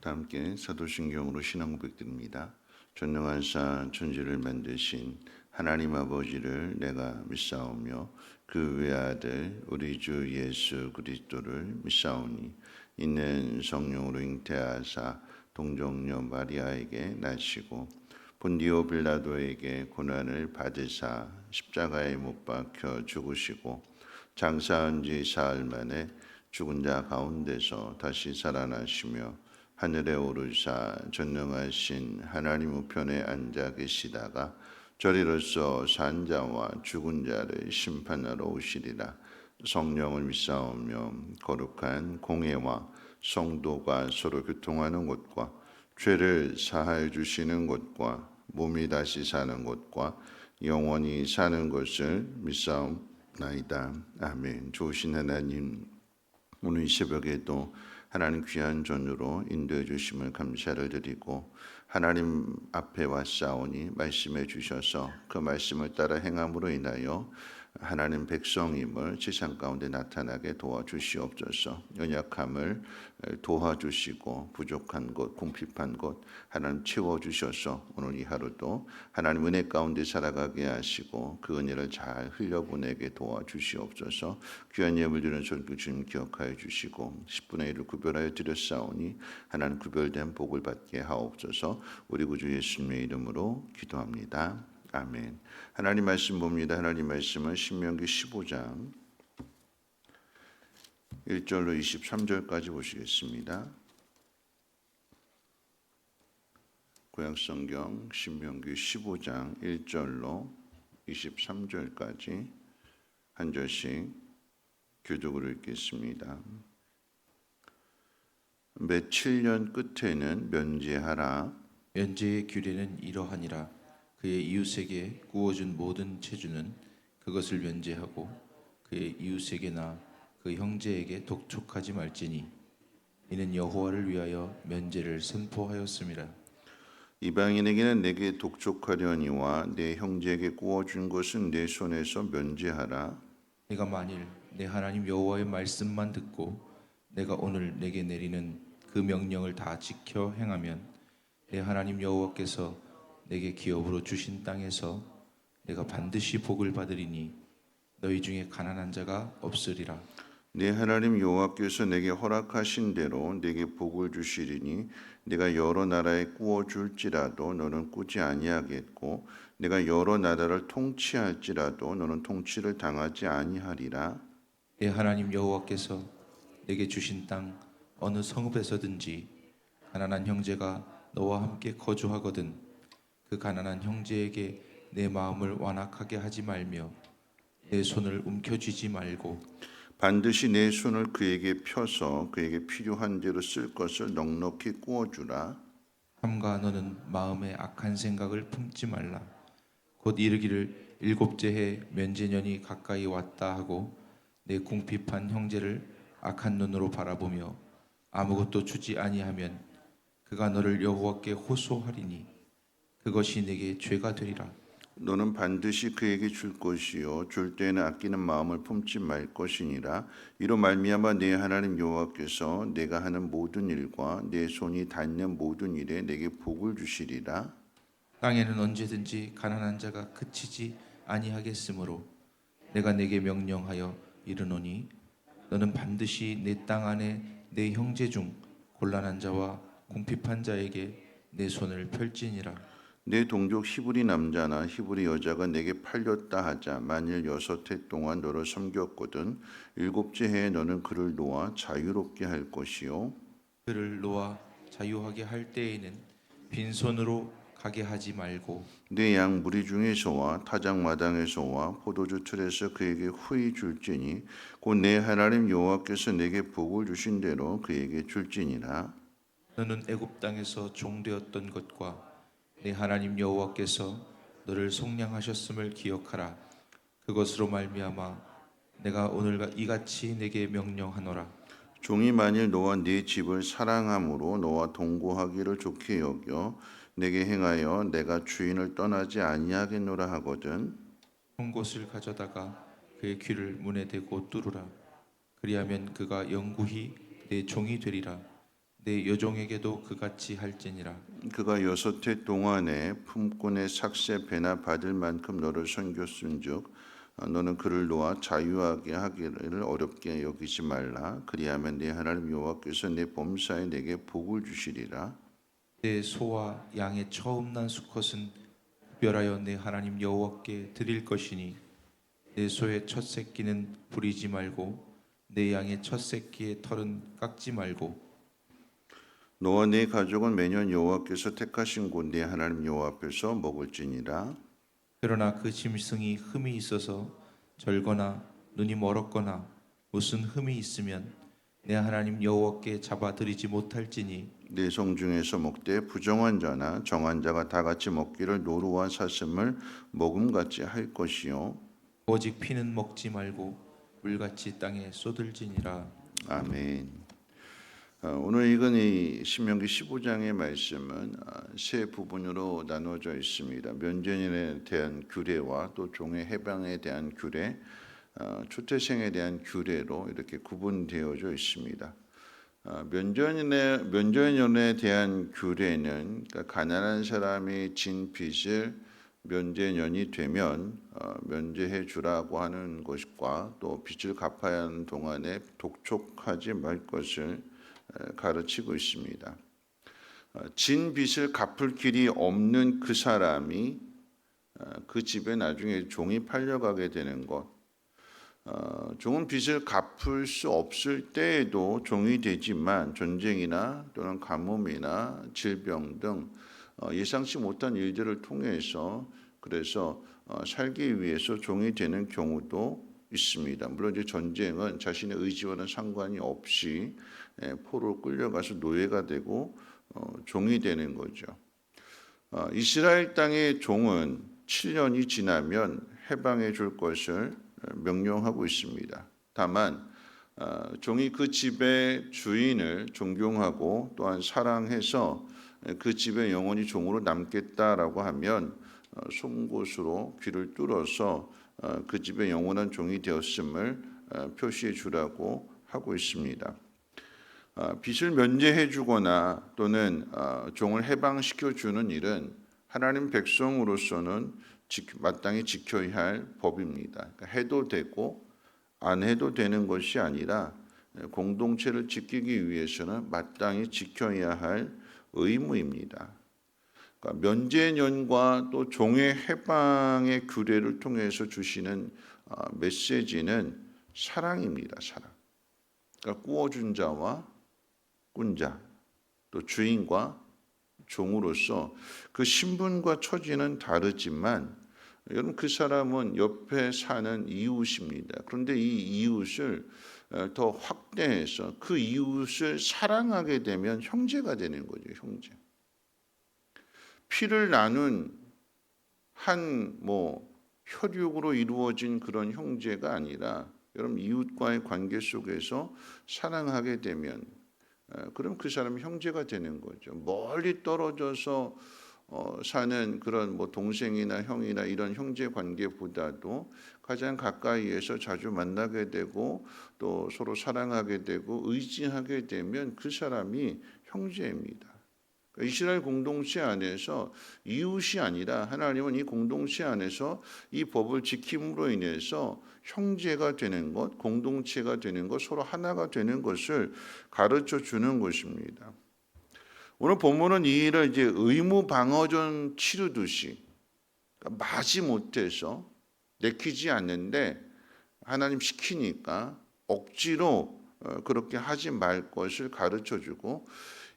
다 함께 사도신경으로 신앙 고백드립니다. 전능하사 천지를 만드신 하나님 아버지를 내가 믿사오며 그 외아들 우리 주 예수 그리스도를 믿사오니 이는 성령으로 잉태하사 동정녀 마리아에게 나시고 본디오 빌라도에게 고난을 받으사 십자가에 못 박혀 죽으시고 장사한 지 사흘 만에 죽은 자 가운데서 다시 살아나시며 하늘에 오르사 전능하신 하나님 우편에 앉아 계시다가 저리로서 산 자와 죽은 자를 심판하러 오시리라. 성령을 믿사오며 거룩한 공회와 성도가 서로 교통하는 곳과 죄를 사하여 주시는 곳과 몸이 다시 사는 곳과 영원히 사는 것을 믿사옵나이다. 아멘. 좋으신 하나님, 오늘 이 새벽에도 하나님 귀한 전으로 인도해 주심을 감사를 드리고 하나님 앞에 왔사오니 말씀해 주셔서 그 말씀을 따라 행함으로 인하여 하나님 백성임을 세상 가운데 나타나게 도와주시옵소서. 연약함을 도와주시고 부족한 것, 궁핍한 것 하나님 채워주셔서 오늘 이 하루도 하나님 은혜 가운데 살아가게 하시고 그 은혜를 잘 흘려보내게 도와주시옵소서. 귀한 예물 드리는 손길 주님 기억하여 주시고 10분의 1을 구별하여 드렸사오니 하나님 구별된 복을 받게 하옵소서. 우리 구주 예수님의 이름으로 기도합니다. 아멘. 하나님 말씀 봅니다. 하나님 말씀은 신명기 15장 1절로 23절까지 보시겠습니다. 구약성경 신명기 15장 1절로 23절까지 한 절씩 교독으로 읽겠습니다. 매 7년 끝에는 면제하라. 면제의 규례는 이러하니라. 그의 이웃에게 구워준 모든 체주는 그것을 면제하고 그의 이웃에게나 그 형제에게 독촉하지 말지니 이는 여호와를 위하여 면제를 선포하였음이라. 이방인에게는 내게 독촉하려니와 내 형제에게 구워준 것은 내 손에서 면제하라. 내가 만일 내 하나님 여호와의 말씀만 듣고 내가 오늘 내게 내리는 그 명령을 다 지켜 행하면 내 하나님 여호와께서 내게 기업으로 주신 땅에서 내가 반드시 복을 받으리니 너희 중에 가난한 자가 없으리라. 내 하나님 여호와께서 내게 허락하신 대로 내게 복을 주시리니 내가 여러 나라에 구워 줄지라도 너는 꾸지 아니하겠고 내가 여러 나라를 통치할지라도 너는 통치를 당하지 아니하리라. 내 하나님 여호와께서 내게 주신 땅 어느 성읍에서든지 가난한 형제가 너와 함께 거주하거든 그 가난한 형제에게 내 마음을 완악하게 하지 말며 내 손을 움켜쥐지 말고 반드시 내 손을 그에게 펴서 그에게 필요한 대로 쓸 것을 넉넉히 구워주라. 삼가 너는 마음에 악한 생각을 품지 말라. 곧 이르기를 일곱째 해 면제년이 가까이 왔다 하고 내 궁핍한 형제를 악한 눈으로 바라보며 아무것도 주지 아니하면 그가 너를 여호와께 호소하리니 그것이 내게 죄가 되리라. 너는 반드시 그에게 줄 것이요 줄 때에는 아끼는 마음을 품지 말 것이니라. 이로 말미암아 내 하나님 여호와께서 내가 하는 모든 일과 내 손이 닿는 모든 일에 내게 복을 주시리라. 땅에는 언제든지 가난한 자가 그치지 아니하겠으므로 내가 내게 명령하여 이르노니 너는 반드시 내 땅 안에 내 형제 중 곤란한 자와 궁핍한 자에게 내 손을 펼지니라. 내 동족 히브리 남자나 히브리 여자가 내게 팔렸다 하자 만일 6해 동안 너를 섬겼거든 일곱째 해에 너는 그를 놓아 자유롭게 할 것이요 그를 놓아 자유하게 할 때에는 빈손으로 가게 하지 말고 내 양 무리 중에서와 타작 마당에서와 포도주 틀에서 그에게 후히 줄지니 곧 내 하나님 여호와께서 내게 복을 주신 대로 그에게 줄지니라. 너는 애굽 땅에서 종되었던 것과 내 하나님 여호와께서 너를 속량하셨음을 기억하라. 그것으로 말미암아 내가 오늘과 이같이 내게 명령하노라. 종이 만일 너와 네 집을 사랑함으로 너와 동거하기를 좋게 여겨 내게 행하여 내가 주인을 떠나지 아니하겠노라 하거든 송곳을 가져다가 그의 귀를 문에 대고 뚫으라. 그리하면 그가 영구히 내 종이 되리라. 내 여종에게도 그같이 할지니라. 그가 6해 동안에 품꾼의 삭새 배나 받을 만큼 너를 섬겼은즉 너는 그를 놓아 자유하게 하기를 어렵게 여기지 말라. 그리하면 네 하나님 여호와께서 내 범사에 내게 복을 주시리라. 내 소와 양의 처음 난 수컷은 특별하여 내 하나님 여호와께 드릴 것이니 내 소의 첫 새끼는 부리지 말고 내 양의 첫 새끼의 털은 깎지 말고 너와 네 가족은 매년 여호와께서 택하신 곳 네 하나님 여호와 앞에서 먹을지니라. 그러나 그 짐승이 흠이 있어서 절거나 눈이 멀었거나 무슨 흠이 있으면 내 하나님 여호와께 잡아 드리지 못할지니 네 성 중에서 먹되 부정한 자나 정한 자가 다 같이 먹기를 노루와 사슴을 먹음같이 할 것이요. 오직 피는 먹지 말고 물같이 땅에 쏟을지니라. 아멘. 오늘 읽은 이 신명기 15장의 말씀은 세 부분으로 나누어져 있습니다. 면전인에 대한 규례와 또 종의 해방에 대한 규례, 초태생에 대한 규례로 이렇게 구분되어져 있습니다. 면전인에 대한 규례는 그러니까 가난한 사람이 진 빚을 면제년이 되면 면제해 주라고 하는 것과 또 빚을 갚아야 하는 동안에 독촉하지 말 것을 가르치고 있습니다. 진 빚을 갚을 길이 없는 그 사람이 그 집에 나중에 종이 팔려가게 되는 것, 종은 빚을 갚을 수 없을 때에도 종이 되지만 전쟁이나 또는 가뭄이나 질병 등 예상치 못한 일들을 통해서 그래서 살기 위해서 종이 되는 경우도 있습니다. 물론 이제 전쟁은 자신의 의지와는 상관이 없이 포로로 끌려가서 노예가 되고 종이 되는 거죠. 이스라엘 땅의 종은 7년이 지나면 해방해 줄 것을 명령하고 있습니다. 다만 종이 그 집의 주인을 존경하고 또한 사랑해서 그 집에 영원히 종으로 남겠다라고 하면 송곳으로 귀를 뚫어서 그 집의 영원한 종이 되었음을 표시해 주라고 하고 있습니다. 빚을 면제해 주거나 또는 종을 해방시켜 주는 일은 하나님 백성으로서는 마땅히 지켜야 할 법입니다. 그러니까 해도 되고 안 해도 되는 것이 아니라 공동체를 지키기 위해서는 마땅히 지켜야 할 의무입니다. 그러니까 면제년과 또 종의 해방의 규례를 통해서 주시는 메시지는 사랑입니다. 사랑. 그러니까 구워준 자와 꾼자, 또 주인과 종으로서 그 신분과 처지는 다르지만 여러분 그 사람은 옆에 사는 이웃입니다. 그런데 이 이웃을 더 확대해서 그 이웃을 사랑하게 되면 형제가 되는 거죠. 형제. 피를 나눈 한 혈육으로 이루어진 그런 형제가 아니라 여러분 이웃과의 관계 속에서 사랑하게 되면 그럼 그 사람이 형제가 되는 거죠. 멀리 떨어져서 사는 그런 동생이나 형이나 이런 형제 관계보다도 가장 가까이에서 자주 만나게 되고 또 서로 사랑하게 되고 의지하게 되면 그 사람이 형제입니다. 이스라엘 공동체 안에서 이웃이 아니라 하나님은 이 공동체 안에서 이 법을 지킴으로 인해서 형제가 되는 것, 공동체가 되는 것, 서로 하나가 되는 것을 가르쳐 주는 것입니다. 오늘 본문은 이 일을 이제 의무 방어전 치르듯이 마지 못해서 내키지 않는데 하나님 시키니까 억지로 그렇게 하지 말 것을 가르쳐 주고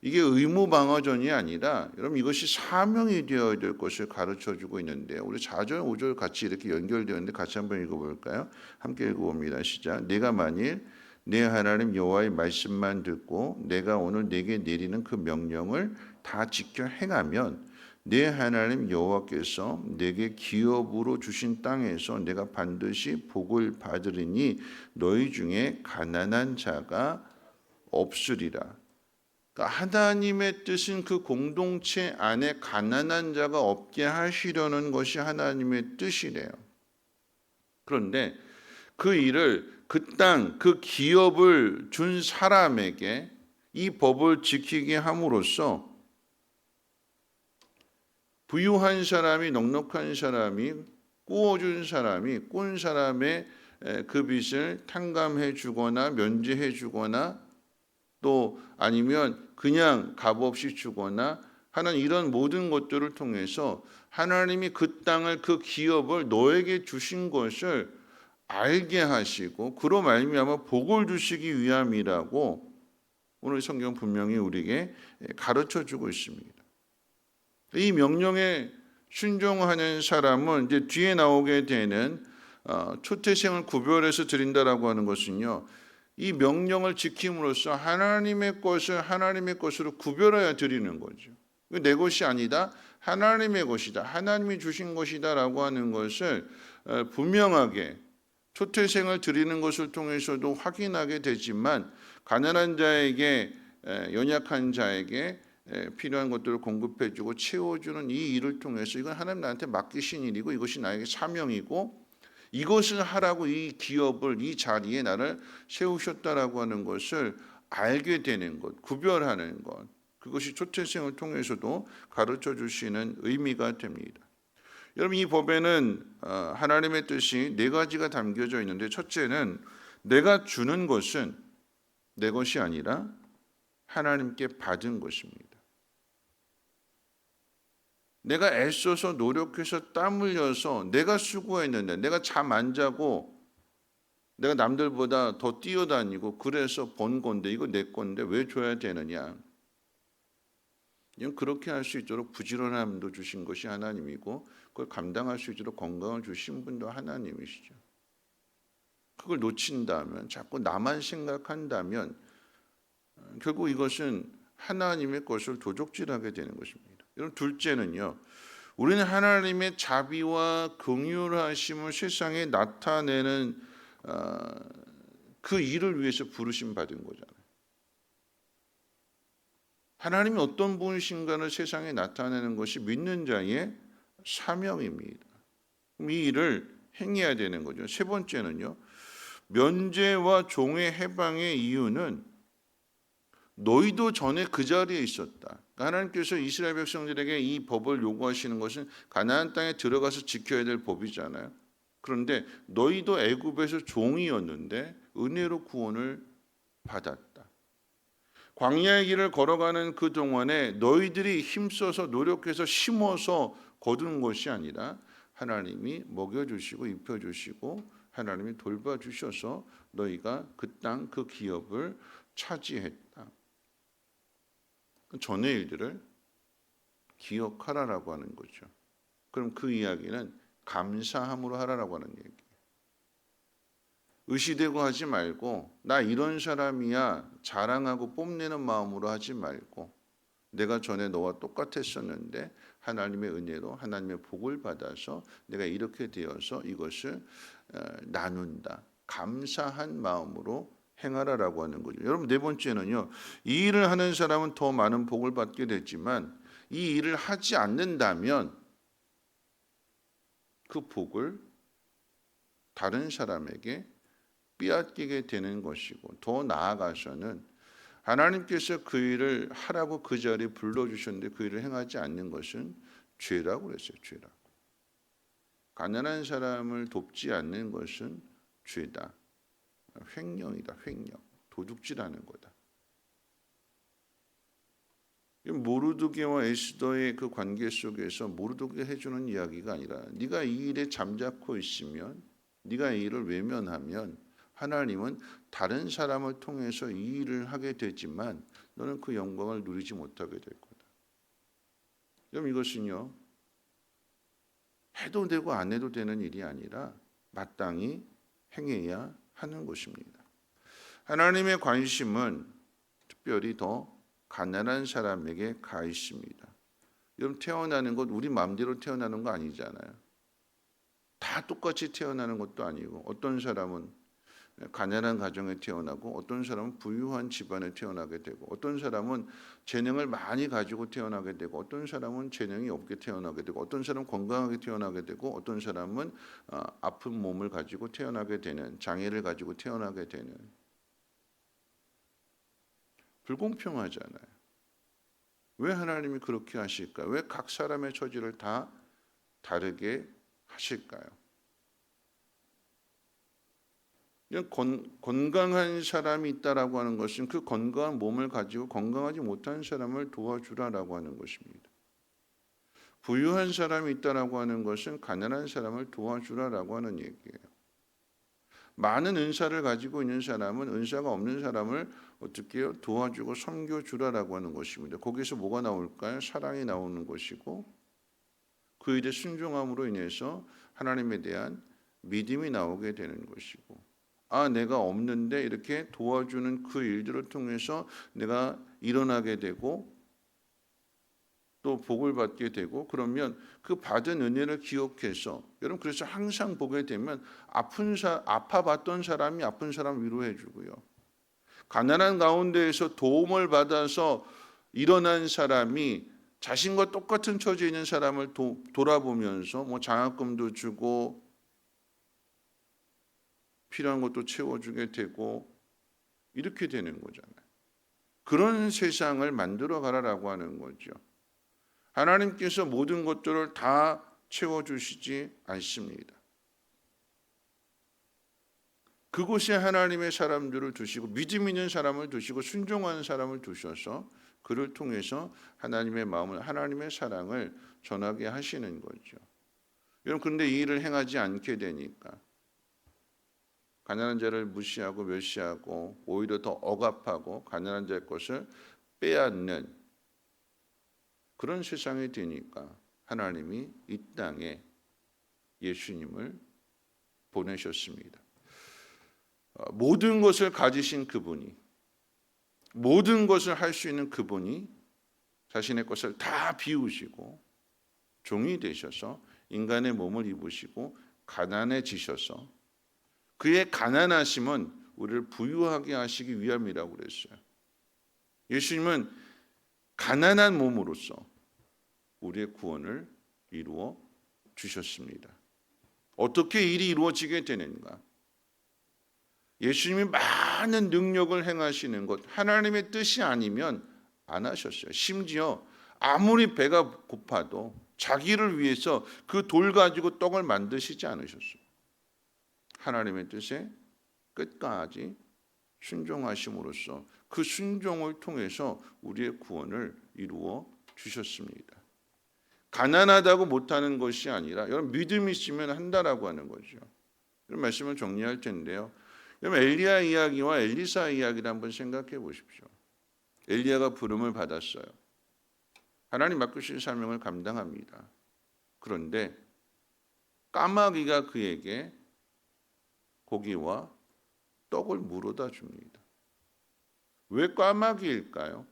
이게 의무 방어전이 아니라 여러분 이것이 사명이 되어야 될 것을 가르쳐 주고 있는데 우리 4절 5절 같이 이렇게 연결되어 있는데 같이 한번 읽어볼까요? 함께 읽어봅니다. 시작. 내가 만일 내 하나님 여호와의 말씀만 듣고 내가 오늘 내게 내리는 그 명령을 다 지켜 행하면 내 하나님 여호와께서 내게 기업으로 주신 땅에서 내가 반드시 복을 받으리니 너희 중에 가난한 자가 없으리라. 그러니까 하나님의 뜻은 그 공동체 안에 가난한 자가 없게 하시려는 것이 하나님의 뜻이래요. 그런데 그 일을 그 땅, 그 기업을 준 사람에게 이 법을 지키게 함으로써 부유한 사람이, 넉넉한 사람이, 꾸어준 사람이, 꾼 사람의 그 빚을 탕감해 주거나 면제해 주거나 또 아니면 그냥 값없이 주거나 하는 이런 모든 것들을 통해서 하나님이 그 땅을, 그 기업을 너에게 주신 것을 알게 하시고 그로 말미암아 복을 주시기 위함이라고 오늘 성경 분명히 우리에게 가르쳐 주고 있습니다. 이 명령에 순종하는 사람은 이제 뒤에 나오게 되는 초태생을 구별해서 드린다라고 하는 것은요, 이 명령을 지킴으로써 하나님의 것을 하나님의 것으로 구별하여 드리는 거죠. 내 것이 아니다, 하나님의 것이다, 하나님이 주신 것이다라고 하는 것을 분명하게 초태생을 드리는 것을 통해서도 확인하게 되지만 가난한 자에게, 연약한 자에게 필요한 것들을 공급해주고 채워주는 이 일을 통해서 이건 하나님 나한테 맡기신 일이고 이것이 나에게 사명이고 이것을 하라고 이 기업을, 이 자리에 나를 세우셨다라고 하는 것을 알게 되는 것, 구별하는 것, 그것이 초태생을 통해서도 가르쳐 주시는 의미가 됩니다. 여러분, 이 법에는 하나님의 뜻이 네 가지가 담겨져 있는데, 첫째는 내가 주는 것은 내 것이 아니라 하나님께 받은 것입니다. 내가 애써서 노력해서 땀 흘려서 내가 수고했는데, 내가 잠 안 자고 내가 남들보다 더 뛰어다니고 그래서 번 건데 이거 내 건데 왜 줘야 되느냐. 그렇게 할 수 있도록 부지런함도 주신 것이 하나님이고 그걸 감당할 수 있도록 건강을 주신 분도 하나님이시죠. 그걸 놓친다면, 자꾸 나만 생각한다면 결국 이것은 하나님의 것을 도적질하게 되는 것입니다. 여러분, 둘째는요, 우리는 하나님의 자비와 긍휼하심을 세상에 나타내는 그 일을 위해서 부르심 받은 거잖아요. 하나님이 어떤 분이신가를 세상에 나타내는 것이 믿는 자의 사명입니다. 이 일을 행해야 되는 거죠. 세 번째는요, 면제와 종의 해방의 이유는 너희도 전에 그 자리에 있었다. 하나님께서 이스라엘 백성들에게 이 법을 요구하시는 것은 가나안 땅에 들어가서 지켜야 될 법이잖아요. 그런데 너희도 애굽에서 종이었는데 은혜로 구원을 받았다. 광야의 길을 걸어가는 그 동안에 너희들이 힘써서 노력해서 심어서 거두는 것이 아니라 하나님이 먹여주시고 입혀주시고 하나님이 돌봐주셔서 너희가 그 땅, 그 기업을 차지했다. 전의 일들을 기억하라라고 하는 거죠. 그럼 그 이야기는 감사함으로 하라라고 하는 얘기예요. 의시되고 하지 말고 나 이런 사람이야 자랑하고 뽐내는 마음으로 하지 말고 내가 전에 너와 똑같았었는데 하나님의 은혜로 하나님의 복을 받아서 내가 이렇게 되어서 이것을 나눈다. 감사한 마음으로 행하라라고 하는 거죠. 여러분, 네 번째는요, 이 일을 하는 사람은 더 많은 복을 받게 되지만 이 일을 하지 않는다면 그 복을 다른 사람에게 빼앗기게 되는 것이고, 더 나아가서는 하나님께서 그 일을 하라고 그 자리에 불러주셨는데 그 일을 행하지 않는 것은 죄라고 그랬어요. 죄라고. 가난한 사람을 돕지 않는 것은 죄다. 횡령이다. 횡령. 도둑질하는 거다. 모르드게와 에스더의 그 관계 속에서 모르드게 해주는 이야기가 아니라 네가 이 일에 잠자코 있으면, 네가 이 일을 외면하면 하나님은 다른 사람을 통해서 이 일을 하게 되지만 너는 그 영광을 누리지 못하게 될 거다. 그럼 이것은요, 해도 되고 안 해도 되는 일이 아니라 마땅히 행해야 하는 것입니다. 하나님의 관심은 특별히 더 가난한 사람에게 가 있습니다. 여러분, 태어나는 것 우리 마음대로 태어나는 거 아니잖아요. 다 똑같이 태어나는 것도 아니고 어떤 사람은 가난한 가정에 태어나고 어떤 사람은 부유한 집안에 태어나게 되고 어떤 사람은 재능을 많이 가지고 태어나게 되고 어떤 사람은 재능이 없게 태어나게 되고 어떤 사람은 건강하게 태어나게 되고 어떤 사람은 아픈 몸을 가지고 태어나게 되는, 장애를 가지고 태어나게 되는, 불공평하잖아요. 왜 하나님이 그렇게 하실까요? 왜 각 사람의 처지를 다 다르게 하실까요? 그냥 건강한 사람이 있다라고 하는 것은 그 건강한 몸을 가지고 건강하지 못한 사람을 도와주라라고 하는 것입니다. 부유한 사람이 있다라고 하는 것은 가난한 사람을 도와주라라고 하는 얘기예요. 많은 은사를 가지고 있는 사람은 은사가 없는 사람을 어떻게 해요? 도와주고 섬겨주라라고 하는 것입니다. 거기서 뭐가 나올까요? 사랑이 나오는 것이고 그 일에 순종함으로 인해서 하나님에 대한 믿음이 나오게 되는 것이고 내가 없는데 이렇게 도와주는 그 일들을 통해서 내가 일어나게 되고 또 복을 받게 되고 그러면 그 받은 은혜를 기억해서 여러분 그래서 항상 보게 되면 아파봤던 사람이 아픈 사람 위로해 주고요. 가난한 가운데에서 도움을 받아서 일어난 사람이 자신과 똑같은 처지에 있는 사람을 돌아보면서 뭐 장학금도 주고 필요한 것도 채워주게 되고 이렇게 되는 거잖아요. 그런 세상을 만들어 가라라고 하는 거죠. 하나님께서 모든 것들을 다 채워주시지 않습니다. 그곳에 하나님의 사람들을 두시고 믿음 있는 사람을 두시고 순종하는 사람을 두셔서 그를 통해서 하나님의 마음을 하나님의 사랑을 전하게 하시는 거죠. 여러분 그런데 이 일을 행하지 않게 되니까 가난한 자를 무시하고 멸시하고 오히려 더 억압하고 가난한 자의 것을 빼앗는 그런 세상이 되니까 하나님이 이 땅에 예수님을 보내셨습니다. 모든 것을 가지신 그분이 모든 것을 할 수 있는 그분이 자신의 것을 다 비우시고 종이 되셔서 인간의 몸을 입으시고 가난해지셔서 그의 가난하심은 우리를 부유하게 하시기 위함이라고 그랬어요. 예수님은 가난한 몸으로서 우리의 구원을 이루어 주셨습니다. 어떻게 일이 이루어지게 되는가? 예수님이 많은 능력을 행하시는 것 하나님의 뜻이 아니면 안 하셨어요. 심지어 아무리 배가 고파도 자기를 위해서 그 돌 가지고 떡을 만드시지 않으셨어요. 하나님의 뜻에 끝까지 순종하심으로써 그 순종을 통해서 우리의 구원을 이루어 주셨습니다. 가난하다고 못하는 것이 아니라 여러분 믿음이 있으면 한다라고 하는 거죠. 이런 말씀을 정리할 텐데요. 여러분 엘리야 이야기와 엘리사 이야기를 한번 생각해 보십시오. 엘리야가 부름을 받았어요. 하나님 맡기신 사명을 감당합니다. 그런데 까마귀가 그에게 고기와 떡을 물어다 줍니다. 왜 까마귀일까요?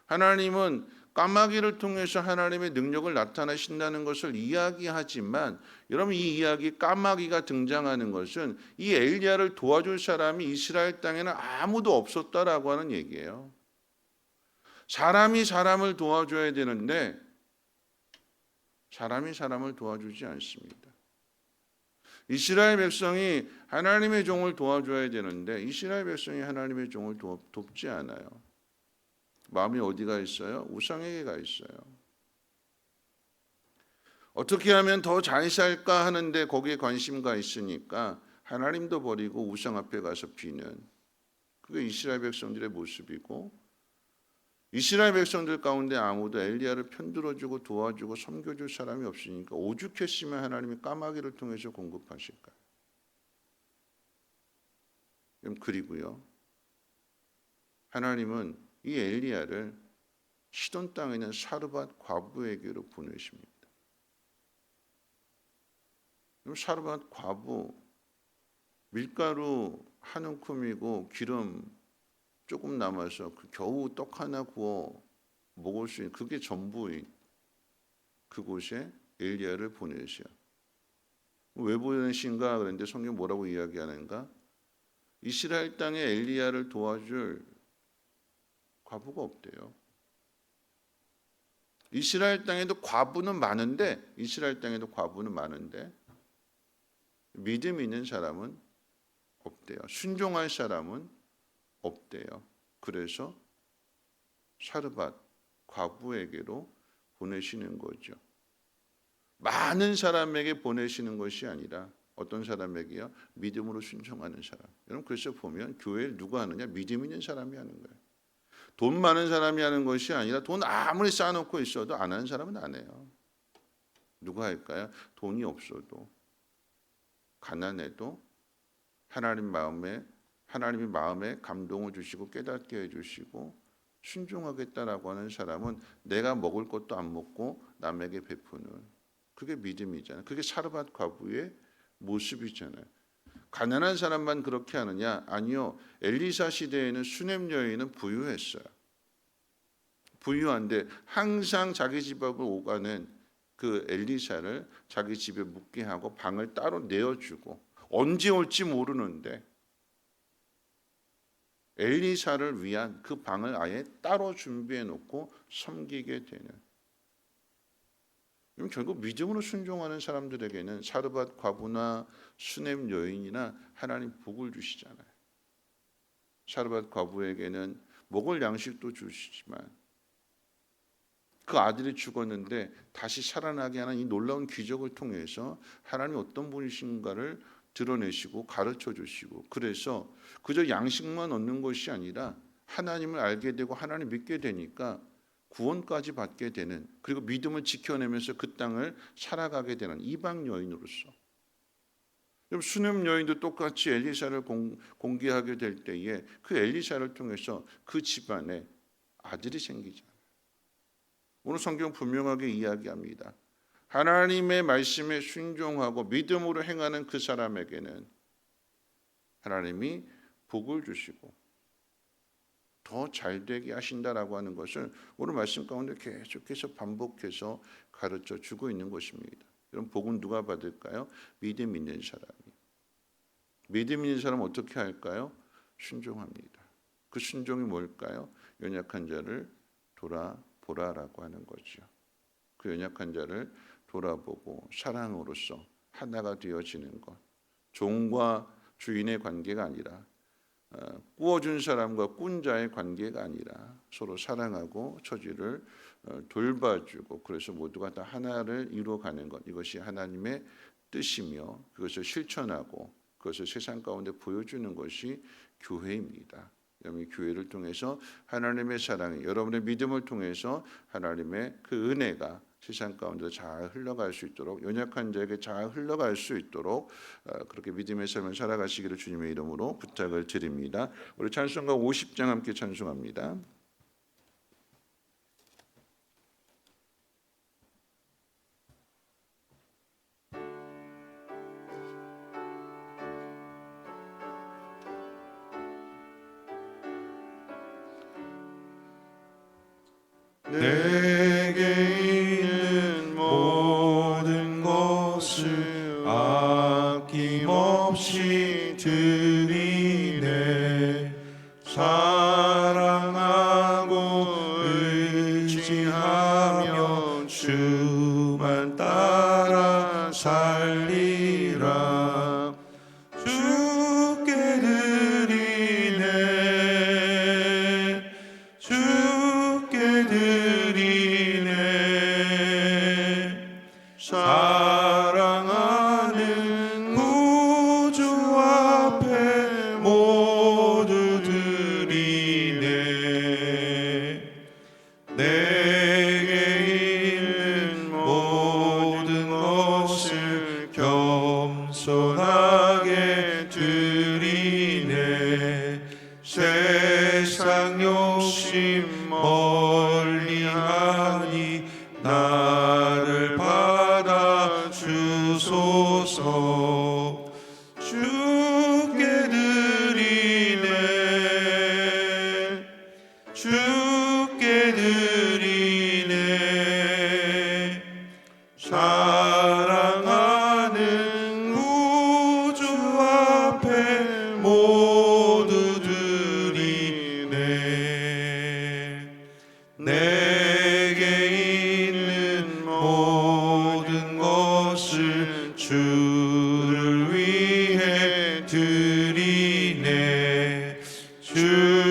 하나님은 까마귀를 통해서 하나님의 능력을 나타내신다는 것을 이야기하지만 여러분 이 이야기 까마귀가 등장하는 것은 이 엘리야를 도와줄 사람이 이스라엘 땅에는 아무도 없었다라고 하는 얘기예요. 사람이 사람을 도와줘야 되는데 사람이 사람을 도와주지 않습니다. 이스라엘 백성이 하나님의 종을 도와줘야 되는데 이스라엘 백성이 하나님의 종을 돕지 않아요. 마음이 어디가 있어요? 우상에게 가 있어요. 어떻게 하면 더 잘 살까 하는데 거기에 관심가 있으니까 하나님도 버리고 우상 앞에 가서 비는 그게 이스라엘 백성들의 모습이고 이스라엘 백성들 가운데 아무도 엘리야를 편들어주고 도와주고 섬겨줄 사람이 없으니까 오죽했으면 하나님이 까마귀를 통해서 공급하실까요? 그리고요 하나님은 이 엘리야를 시돈 땅에 있는 사르밧 과부에게로 보내십니다. 사르밧 과부 밀가루 한 움큼이고 기름 조금 남아서 겨우 떡 하나 구워 먹을 수 있는 그게 전부인 그곳에 엘리야를 보내셔. 왜 보내신가 그런데 성경 뭐라고 이야기하는가? 이스라엘 땅에 엘리야를 도와줄 과부가 없대요. 이스라엘 땅에도 과부는 많은데 믿음 있는 사람은 없대요. 순종할 사람은 없대요. 그래서 사르밧 과부에게로 보내시는 거죠. 많은 사람에게 보내시는 것이 아니라 어떤 사람에게요? 믿음으로 순종하는 사람. 여러분 그래서 보면 교회를 누가 하느냐? 믿음 있는 사람이 하는 거예요. 돈 많은 사람이 하는 것이 아니라 돈 아무리 쌓아놓고 있어도 안 하는 사람은 안 해요. 누가 할까요? 돈이 없어도 가난해도 하나님이 마음에 감동을 주시고 깨닫게 해주시고 순종하겠다라고 하는 사람은 내가 먹을 것도 안 먹고 남에게 베푸는, 그게 믿음이잖아요. 그게 사르밧 과부의 모습이잖아요. 가난한 사람만 그렇게 하느냐? 아니요. 엘리사 시대에는 수넴 여인은 부유했어요. 부유한데 항상 자기 집 앞을 오가는 그 엘리사를 자기 집에 묵게 하고 방을 따로 내어주고, 언제 올지 모르는데 엘리사를 위한 그 방을 아예 따로 준비해 놓고 섬기게 되는. 결국 믿음으로 순종하는 사람들에게는 사르밧 과부나 수넴 여인이나 하나님 복을 주시잖아요. 사르밧 과부에게는 먹을 양식도 주시지만 그 아들이 죽었는데 다시 살아나게 하는 이 놀라운 기적을 통해서 하나님이 어떤 분이신가를 드러내시고 가르쳐 주시고, 그래서 그저 양식만 얻는 것이 아니라 하나님을 알게 되고 하나님 믿게 되니까 구원까지 받게 되는, 그리고 믿음을 지켜내면서 그 땅을 살아가게 되는 이방 여인으로서. 수넴 여인도 똑같이 엘리사를 공개하게 될 때에 그 엘리사를 통해서 그 집안에 아들이 생기잖아요. 오늘 성경 분명하게 이야기합니다. 하나님의 말씀에 순종하고 믿음으로 행하는 그 사람에게는 하나님이 복을 주시고 더 잘되게 하신다라고 하는 것을 오늘 말씀 가운데 계속해서 반복해서 가르쳐 주고 있는 것입니다. 여러분 복은 누가 받을까요? 믿음 있는 사람이. 믿음 있는 사람은 어떻게 할까요? 순종합니다. 그 순종이 뭘까요? 연약한 자를 돌아보라라고 하는 거죠. 그 연약한 자를 돌아보고 사랑으로서 하나가 되어지는 것. 종과 주인의 관계가 아니라 꾸어준 사람과 꾼 자의 관계가 아니라 서로 사랑하고 처지를 돌봐주고, 그래서 모두가 다 하나를 이루어가는 것, 이것이 하나님의 뜻이며 그것을 실천하고 그것을 세상 가운데 보여주는 것이 교회입니다. 여러분이 교회를 통해서 하나님의 사랑이, 여러분의 믿음을 통해서 하나님의 그 은혜가 세상 가운데 잘 흘러갈 수 있도록, 연약한 자에게 잘 흘러갈 수 있도록 그렇게 믿음의 삶을 살아가시기를 주님의 이름으로 부탁을 드립니다. 우리 찬송가 50장 함께 찬송합니다. 내게 있는 모든 것을 아낌없이 드리네. 사랑하고 의지하며 주만 따라 살리라. 주께 드리네. 주께 드리네. 사랑하는 구주 앞에 모두 드리네. 내게 있는 모든 것을 겸손하게 드리네. 세상 욕심 멀리하니 나를 받아 주소서. 주께 드리네. 주께 드리네. 사랑하는 구주 앞에 모두 드리네. 내게 있는 모든 것을 주를 위해 드리네. 주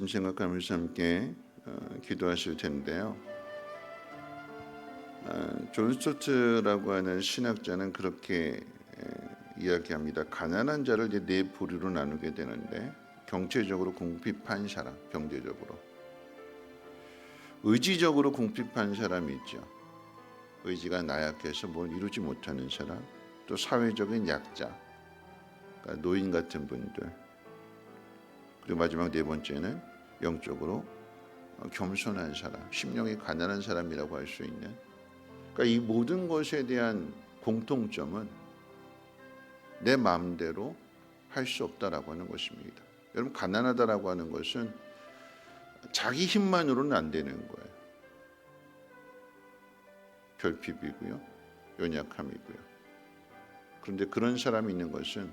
말씀 생각하면서 함께 기도하실 텐데요. 존 스토트라고 하는 신학자는 그렇게 이야기합니다. 가난한 자를 이제 네 부류로 나누게 되는데, 경제적으로 궁핍한 사람, 경제적으로, 의지적으로 궁핍한 사람이 있죠. 의지가 나약해서 뭘 이루지 못하는 사람, 또 사회적인 약자, 그러니까 노인 같은 분들, 그리고 마지막 네 번째는 영적으로 겸손한 사람, 심령이 가난한 사람이라고 할 수 있는. 그러니까 이 모든 것에 대한 공통점은 내 마음대로 할 수 없다라고 하는 것입니다. 여러분, 가난하다라고 하는 것은 자기 힘만으로는 안 되는 거예요. 결핍이고요, 연약함이고요. 그런데 그런 사람이 있는 것은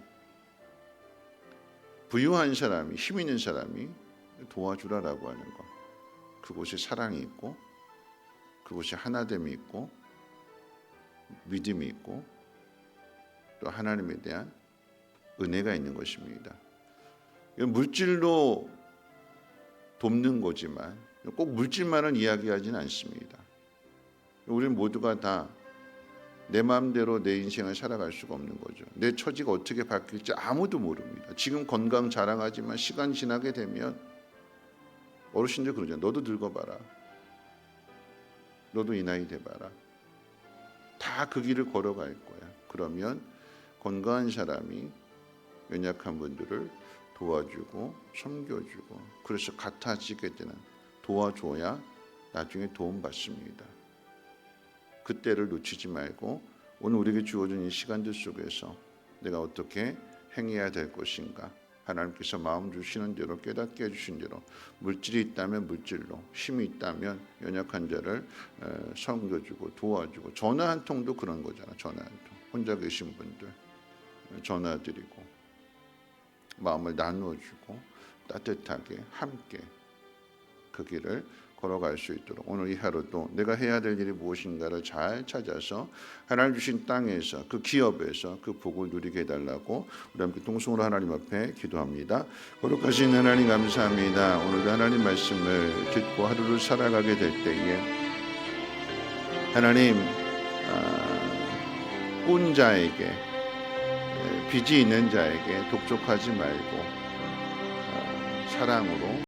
부유한 사람이, 힘 있는 사람이 도와주라라고 하는 것. 그곳에 사랑이 있고, 그곳에 하나됨이 있고, 믿음이 있고, 또 하나님에 대한 은혜가 있는 것입니다. 이건 물질로 돕는 거지만 꼭 물질만을 이야기하지는 않습니다. 우리는 모두가 다 내 마음대로 내 인생을 살아갈 수가 없는 거죠. 내 처지가 어떻게 바뀔지 아무도 모릅니다. 지금 건강 자랑하지만 시간 지나게 되면 어르신들 그러죠. 너도 늙어봐라. 너도 이 나이 돼봐라. 다 그 길을 걸어갈 거야. 그러면 건강한 사람이 연약한 분들을 도와주고 섬겨주고, 그래서 같아지게 되는, 도와줘야 나중에 도움 받습니다. 그때를 놓치지 말고 오늘 우리에게 주어진 이 시간들 속에서 내가 어떻게 행해야 될 것인가, 하나님께서 마음 주시는 대로, 깨닫게 해주신 대로, 물질이 있다면 물질로, 힘이 있다면 연약한 자를 섬겨주고 도와주고. 전화 한 통도 그런 거잖아. 전화 한 통. 혼자 계신 분들 전화드리고 마음을 나누어주고 따뜻하게 함께 그 길을 걸어갈 수 있도록 오늘 이 하루도 내가 해야 될 일이 무엇인가를 잘 찾아서 하나님 주신 땅에서, 그 기업에서 그 복을 누리게 해달라고 우리 함께 동성으로 하나님 앞에 기도합니다. 거룩하신 하나님, 감사합니다. 오늘도 하나님 말씀을 듣고 하루를 살아가게 될 때에 하나님, 꾼 자에게, 빚이 있는 자에게 독촉하지 말고 사랑으로